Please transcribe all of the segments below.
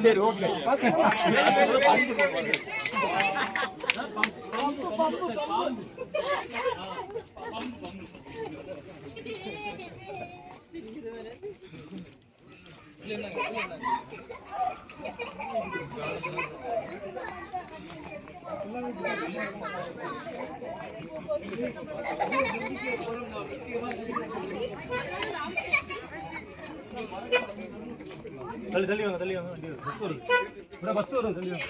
சரி ஓகே. தள்ளி வாங்க வண்டி பஸ் வருது. பஸ் வருது, தள்ளி வாங்க.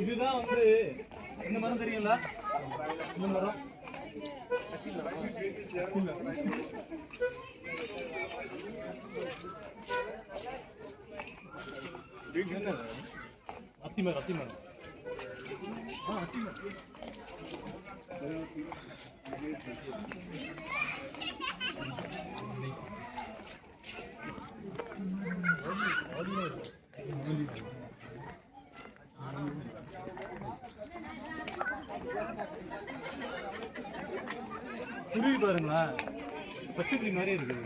இதுதான் வந்து இந்த மரம் தெரியுங்களா? இந்த மரம் அத்தி மரம். அத்தி மரம் குருவி பாருங்களா, பச்சை கிளி மாதிரியே இருக்குது.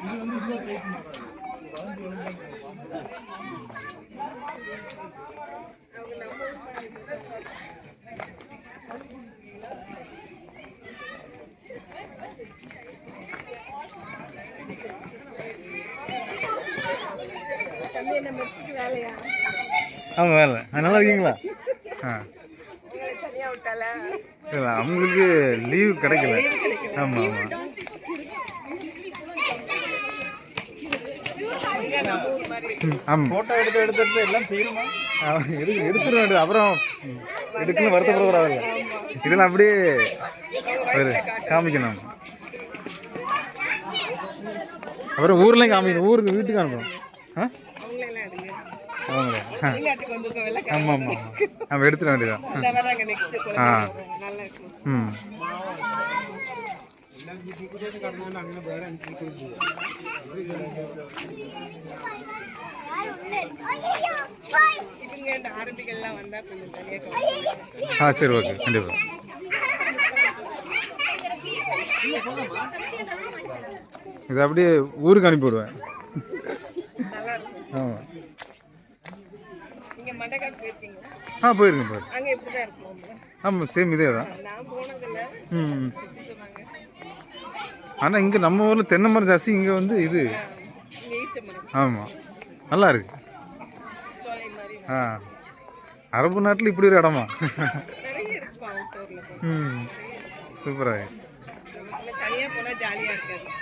இது வந்து ஆமாம் வேலை. நல்லா இருக்கீங்களா? அவங்களுக்கு லீவு கிடைக்கல. ஆமாம் ஆமாம். ஆமாம் ஃபோட்டோ எடுத்துட்டு எல்லாம் செய்யணுமா? எடுத்துருவேன். அப்புறம் எடுக்கணும், வருத்தப்படுறாங்க. இதெல்லாம் அப்படியே காமிக்கணும். அப்புறம் ஊர்லேயும் காமிக்கணும், ஊருக்கு வீட்டுக்கு அனுப்பணும். அவங்களே ஆமாம் ஆமாம் நம்ம எடுத்துட வேண்டியதான். சரி ஓகே, கண்டிப்பாக. இது அப்படியே ஊருக்கு அனுப்பி விடுவேன். ஆமாம் போயிருக்கேன். ஆமாம் சேம் இதே தான். ஆனால் இங்கே நம்ம ஊரில் தென்னை மரம் ஜாஸ்தி, இங்கே வந்து இது. ஆமாம் நல்லா இருக்கு. அரபு நாட்டில் இப்படி ஒரு இடமா? சூப்பராக.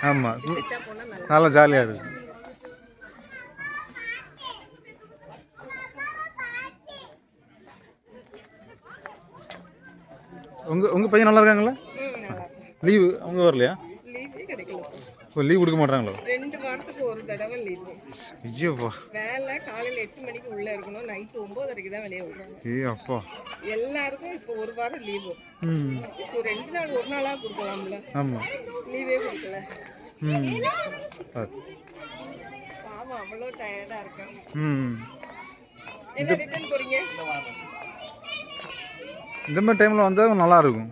ஆமாம் நல்லா ஜாலியாக இருக்கு. உங்கள் பையன் நல்லா இருக்காங்களா? லீவு அவங்க வரலையா? லீவ் கொடுக்க மாட்டாங்களோ? 2 வாரத்துக்கு ஒரு தடவை லீவ். ஐயோப்பா. வேலை காலையில் 8 மணிக்கு உள்ள இருக்கணும், நைட்டு 9:30க்கு தான் வெளியே விடுறாங்க. அப்பா எல்லாருக்கும் இப்போ ஒரு வாரம் லீவு. 2 நாள் ஒரு நாளாக கொடுக்கலாம்ல? ஆமாம் லீவே கொடுக்கல. பாவம் அவ்வளோ டயர்டாக இருக்காங்க. என்ன ரிட்டர்ன் போறீங்க? இந்த மாதிரி டைமில் வந்தால் நல்லா இருக்கும்.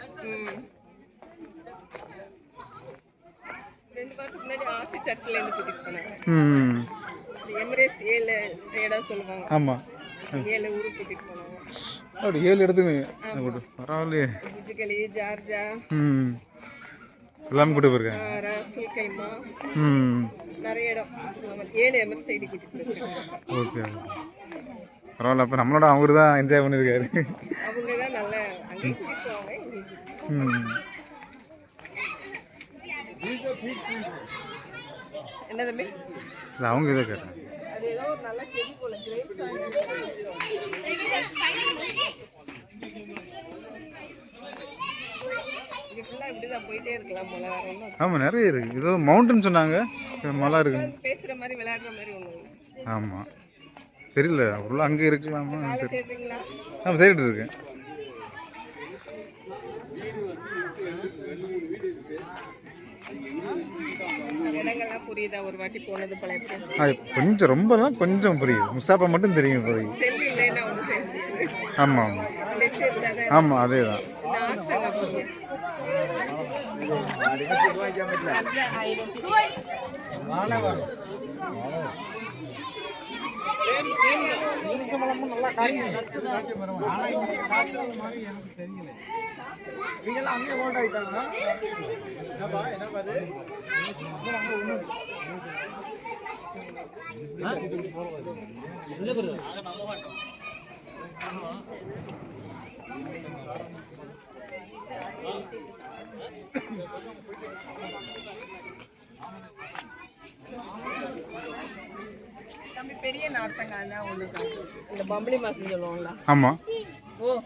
2 வாரத்துக்கு முன்னாடி ஆசி சர்ச்சிலேருந்து கூட்டிகிட்டு போனாங்க. எமிரேட்ஸ் 7 இடம் சொல்லுவாங்க. ஆமாம் 7 ஊருக்கு கூட்டிகிட்டு போனாங்க. அப்படி 7 இடத்துக்கு பரவாயில்லையே. புஜ்கலி, ஜார்ஜா எல்லாமே கூட்டு போயிருக்காங்க. ராசுல் கைமா நிறைய இடம் 7 எமிரேட்ஸ் சைடு கூட்டிகிட்டு போயிருக்காங்க. ஓகே பரவாயில்ல. அப்போ நம்மளோட அவரு தான் என்ஜாய் பண்ணியிருக்காரு. அவங்க தான் நல்ல அங்கேயும் கூட்டிகிட்டு போவாங்க. என்ன தம்பி? இல்லை அவங்க இதை கேட்டேன். அது ஏதோ ஒரு நல்ல செடி போல கிரேப்ஸ். இது ஃபுல்லாக இப்படி தான் போயிட்டே இருக்கலாம் போல. வேற ஒன்றும். ஆமாம் நிறைய இருக்குது. ஏதோ மவுண்டன் சொன்னாங்க, மலை இருக்கு. பேசுகிற மாதிரி விளையாடுற மாதிரி ஒன்றும் இல்லை. ஆமாம் தெரியல உள்ள அங்கே இருக்கலாமா காலை தெரியல. தேடுறீங்களா? நான் தேடிட்டு இருக்கேன். இடங்கள்லாம் புரியுதா? ஒரு வாட்டி போனது பழைய கொஞ்சம் ரொம்பலாம் கொஞ்சம் புரியுது. முசாப்பா மட்டும் தெரியும் இப்போதைக்கு. செல் இல்லைன்னா ஒன்றும் செய்ய முடியாது. ஆமாம் ஆமாம் நெட் இருந்தால் தான் ஆமாம் அதே தான். இந்த ஆட்டங்க போங்க. தம்பி பெரிய நார்த்தங்காய் தான் ஒன்று இந்த பம்பளி மாசம் சொல்லுவாங்களா? ஆமாம் ஓ